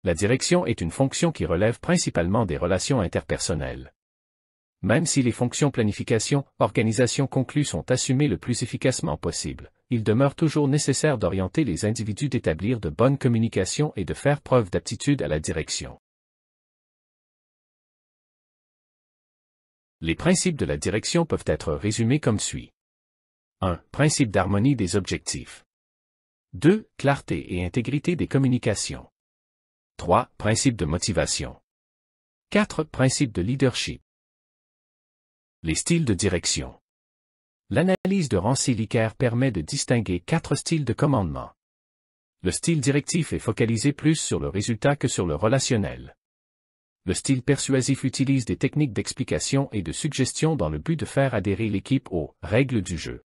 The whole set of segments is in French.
La direction est une fonction qui relève principalement des relations interpersonnelles. Même si les fonctions planification, organisation conclue sont assumées le plus efficacement possible, il demeure toujours nécessaire d'orienter les individus, d'établir de bonnes communications et de faire preuve d'aptitude à la direction. Les principes de la direction peuvent être résumés comme suit. 1. Principe d'harmonie des objectifs. 2. Clarté et intégrité des communications. 3. Principe de motivation. 4. Principe de leadership. Les styles de direction. L'analyse de Rancé-Liquer permet de distinguer 4 styles de commandement. Le style directif est focalisé plus sur le résultat que sur le relationnel. Le style persuasif utilise des techniques d'explication et de suggestion dans le but de faire adhérer l'équipe aux règles du jeu.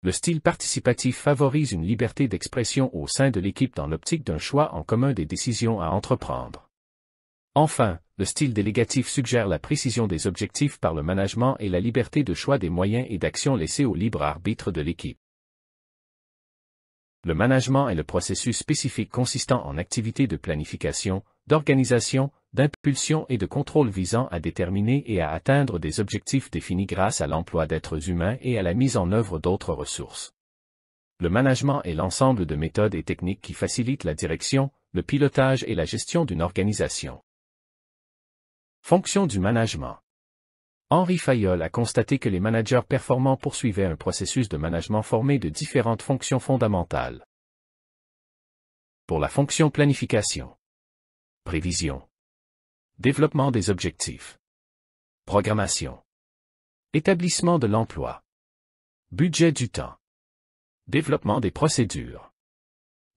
Le style participatif favorise une liberté d'expression au sein de l'équipe dans l'optique d'un choix en commun des décisions à entreprendre. Enfin, le style délégatif suggère la précision des objectifs par le management et la liberté de choix des moyens et d'action laissés au libre arbitre de l'équipe. Le management est le processus spécifique consistant en activités de planification, d'organisation, d'impulsion et de contrôle visant à déterminer et à atteindre des objectifs définis grâce à l'emploi d'êtres humains et à la mise en œuvre d'autres ressources. Le management est l'ensemble de méthodes et techniques qui facilitent la direction, le pilotage et la gestion d'une organisation. Fonction du management. Henri Fayol a constaté que les managers performants poursuivaient un processus de management formé de différentes fonctions fondamentales. Pour la fonction planification. Prévision. Développement des objectifs. Programmation. Établissement de l'emploi. Budget du temps. Développement des procédures.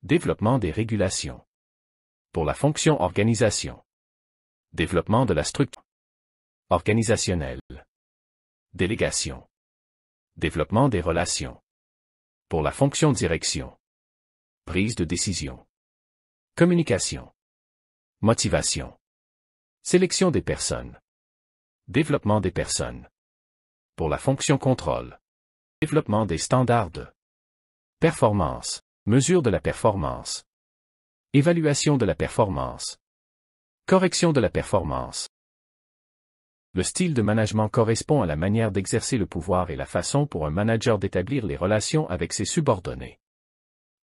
Développement des régulations. Pour la fonction organisation. Développement de la structure organisationnelle. Délégation. Développement des relations. Pour la fonction direction. Prise de décision. Communication. Motivation. Sélection des personnes. Développement des personnes. Pour la fonction contrôle. Développement des standards de performance. Mesure de la performance. Évaluation de la performance. Correction de la performance. Le style de management correspond à la manière d'exercer le pouvoir et la façon pour un manager d'établir les relations avec ses subordonnés.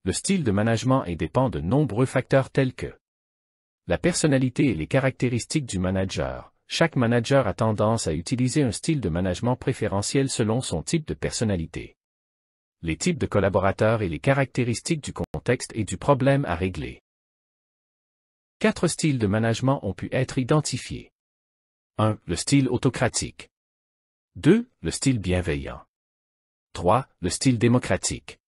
Le style de management dépend de nombreux facteurs tels que la personnalité et les caractéristiques du manager. Chaque manager a tendance à utiliser un style de management préférentiel selon son type de personnalité. Les types de collaborateurs et les caractéristiques du contexte et du problème à régler. 4 styles de management ont pu être identifiés. 1. Le style autocratique. 2. Le style bienveillant. 3. Le style démocratique.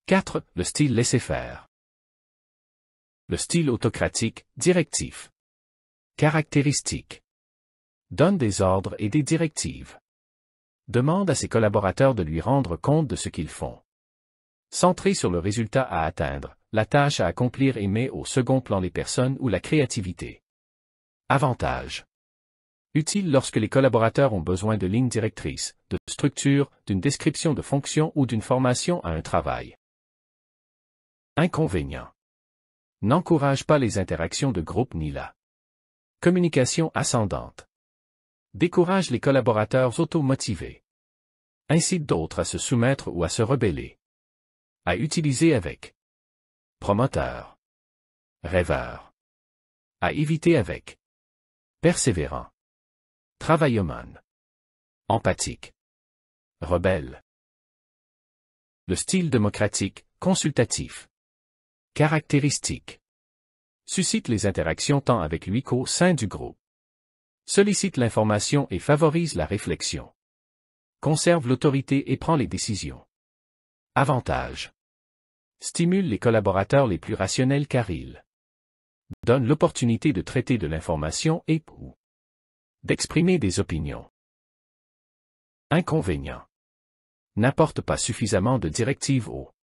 4. Le style laisser-faire. Le style autocratique, directif. Caractéristiques. Donne des ordres et des directives. Demande à ses collaborateurs de lui rendre compte de ce qu'ils font. Centré sur le résultat à atteindre, la tâche à accomplir et met au second plan les personnes ou la créativité. Avantages. Utile lorsque les collaborateurs ont besoin de lignes directrices, de structure, d'une description de fonction ou d'une formation à un travail. Inconvénients. N'encourage pas les interactions de groupe ni la communication ascendante. Décourage les collaborateurs automotivés. Incite d'autres à se soumettre ou à se rebeller. À utiliser avec promoteur. Rêveur. À éviter avec persévérant. Travaillomane. Empathique. Rebelle. Le style démocratique, consultatif. Caractéristique. Suscite les interactions tant avec lui qu'au sein du groupe. Sollicite l'information et favorise la réflexion. Conserve l'autorité et prend les décisions. Avantages. Stimule les collaborateurs les plus rationnels car il donne l'opportunité de traiter de l'information et ou d'exprimer des opinions. Inconvénients. N'apporte pas suffisamment de directives aux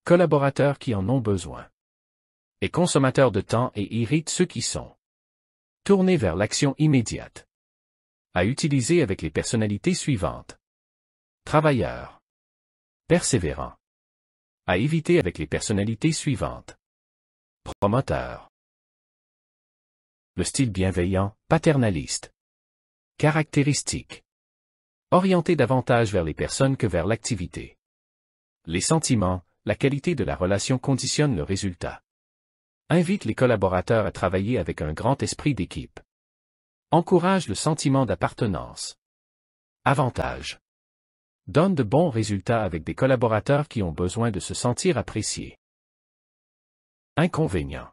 collaborateurs qui en ont besoin. Est consommateur de temps et irrite ceux qui sont tournés vers l'action immédiate. À utiliser avec les personnalités suivantes. Travailleur. Persévérant. À éviter avec les personnalités suivantes. Promoteur. Le style bienveillant, paternaliste. Caractéristiques. Orienté davantage vers les personnes que vers l'activité. Les sentiments, la qualité de la relation conditionnent le résultat. Invite les collaborateurs à travailler avec un grand esprit d'équipe. Encourage le sentiment d'appartenance. Avantages. Donne de bons résultats avec des collaborateurs qui ont besoin de se sentir appréciés. Inconvénients.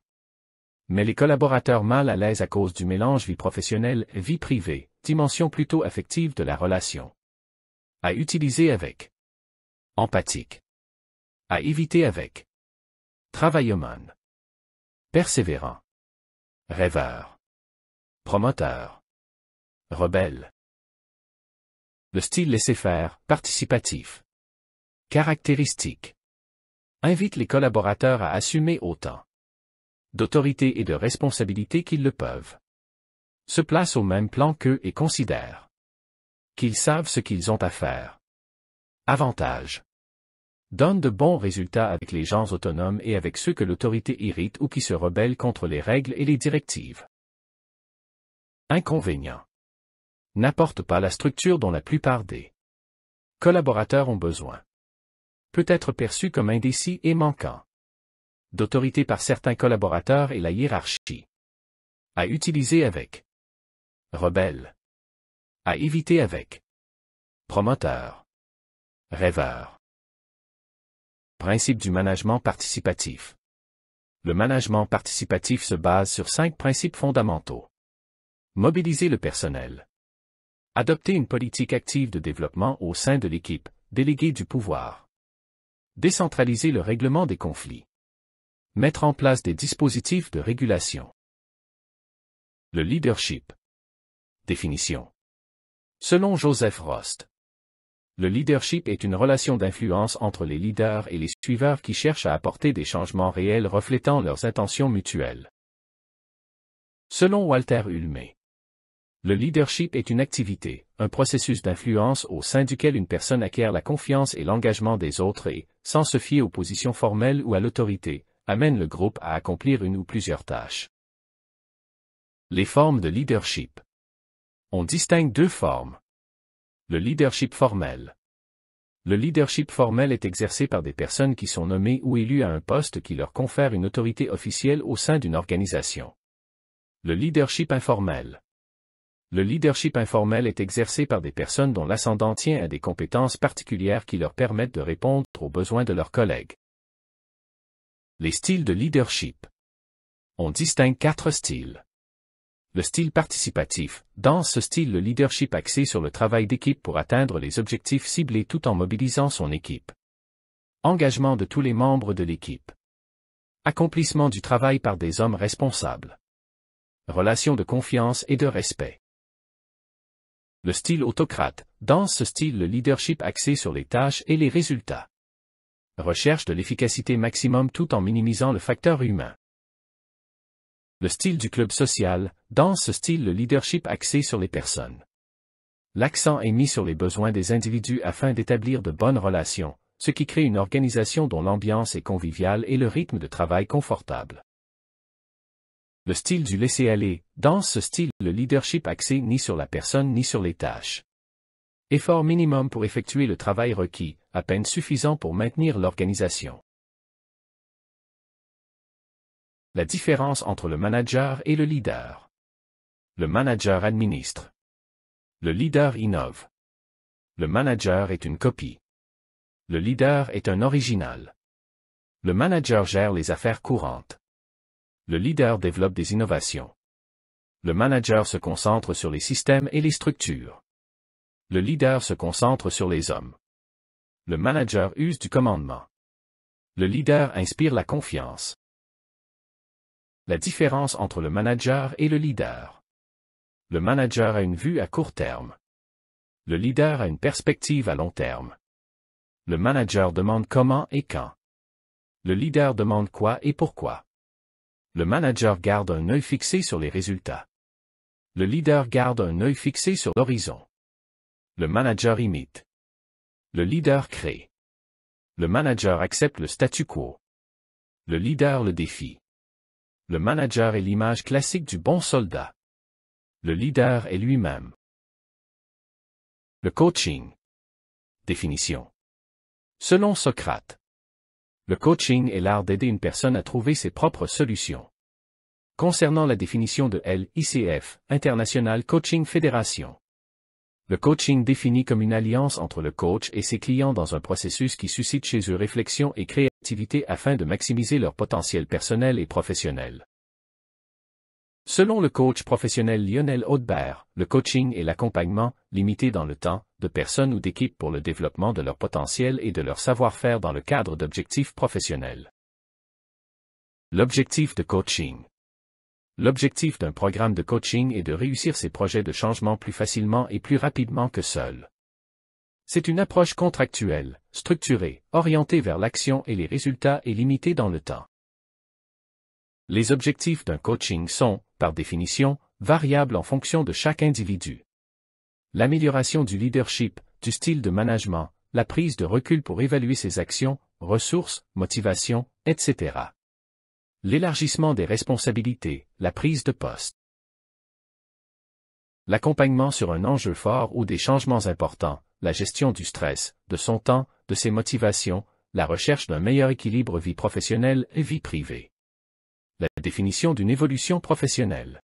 Mais les collaborateurs mal à l'aise à cause du mélange vie professionnelle, vie privée, dimension plutôt affective de la relation. À utiliser avec. Empathique. À éviter avec. Travaillomane. Persévérant. Rêveur. Promoteur. Rebelle. Le style laisser-faire, participatif. Caractéristiques. Invite les collaborateurs à assumer autant d'autorité et de responsabilité qu'ils le peuvent. Se place au même plan qu'eux et considère qu'ils savent ce qu'ils ont à faire. Avantage. Donne de bons résultats avec les gens autonomes et avec ceux que l'autorité irrite ou qui se rebellent contre les règles et les directives. Inconvénient. N'apporte pas la structure dont la plupart des collaborateurs ont besoin. Peut être perçu comme indécis et manquant d'autorité par certains collaborateurs et la hiérarchie. À utiliser avec. Rebelle. À éviter avec. Promoteur. Rêveur. Principe du management participatif. Le management participatif se base sur 5 principes fondamentaux. Mobiliser le personnel. Adopter une politique active de développement au sein de l'équipe, déléguer du pouvoir. Décentraliser le règlement des conflits. Mettre en place des dispositifs de régulation. Le leadership. Définition. Selon Joseph Rost, le leadership est une relation d'influence entre les leaders et les suiveurs qui cherchent à apporter des changements réels reflétant leurs intentions mutuelles. Selon Walter Ulme, le leadership est une activité, un processus d'influence au sein duquel une personne acquiert la confiance et l'engagement des autres et, sans se fier aux positions formelles ou à l'autorité, amène le groupe à accomplir une ou plusieurs tâches. Les formes de leadership. On distingue 2 formes. Le leadership formel. Le leadership formel est exercé par des personnes qui sont nommées ou élues à un poste qui leur confère une autorité officielle au sein d'une organisation. Le leadership informel. Le leadership informel est exercé par des personnes dont l'ascendant tient à des compétences particulières qui leur permettent de répondre aux besoins de leurs collègues. Les styles de leadership. On distingue 4 styles. Le style participatif. Dans ce style, le leadership axé sur le travail d'équipe pour atteindre les objectifs ciblés tout en mobilisant son équipe. Engagement de tous les membres de l'équipe. Accomplissement du travail par des hommes responsables. Relation de confiance et de respect. Le style autocrate. Dans ce style, le leadership axé sur les tâches et les résultats. Recherche de l'efficacité maximum tout en minimisant le facteur humain. Le style du club social. Dans ce style, le leadership axé sur les personnes. L'accent est mis sur les besoins des individus afin d'établir de bonnes relations, ce qui crée une organisation dont l'ambiance est conviviale et le rythme de travail confortable. Le style du laisser-aller. Dans ce style, le leadership axé ni sur la personne ni sur les tâches. Effort minimum pour effectuer le travail requis, à peine suffisant pour maintenir l'organisation. La différence entre le manager et le leader. Le manager administre. Le leader innove. Le manager est une copie. Le leader est un original. Le manager gère les affaires courantes. Le leader développe des innovations. Le manager se concentre sur les systèmes et les structures. Le leader se concentre sur les hommes. Le manager use du commandement. Le leader inspire la confiance. La différence entre le manager et le leader. Le manager a une vue à court terme. Le leader a une perspective à long terme. Le manager demande comment et quand. Le leader demande quoi et pourquoi. Le manager garde un œil fixé sur les résultats. Le leader garde un œil fixé sur l'horizon. Le manager imite. Le leader crée. Le manager accepte le statu quo. Le leader le défie. Le manager est l'image classique du bon soldat. Le leader est lui-même. Le coaching. Définition. Selon Socrate, le coaching est l'art d'aider une personne à trouver ses propres solutions. Concernant la définition de l'ICF, International Coaching Federation. Le coaching définit comme une alliance entre le coach et ses clients dans un processus qui suscite chez eux réflexion et créativité afin de maximiser leur potentiel personnel et professionnel. Selon le coach professionnel Lionel Audebert, le coaching est l'accompagnement, limité dans le temps, de personnes ou d'équipes pour le développement de leur potentiel et de leur savoir-faire dans le cadre d'objectifs professionnels. L'objectif de coaching. L'objectif d'un programme de coaching est de réussir ses projets de changement plus facilement et plus rapidement que seul. C'est une approche contractuelle, structurée, orientée vers l'action et les résultats et limitée dans le temps. Les objectifs d'un coaching sont, par définition, variables en fonction de chaque individu. L'amélioration du leadership, du style de management, la prise de recul pour évaluer ses actions, ressources, motivation, etc. L'élargissement des responsabilités, la prise de poste. L'accompagnement sur un enjeu fort ou des changements importants, la gestion du stress, de son temps, de ses motivations, la recherche d'un meilleur équilibre vie professionnelle et vie privée. La définition d'une évolution professionnelle.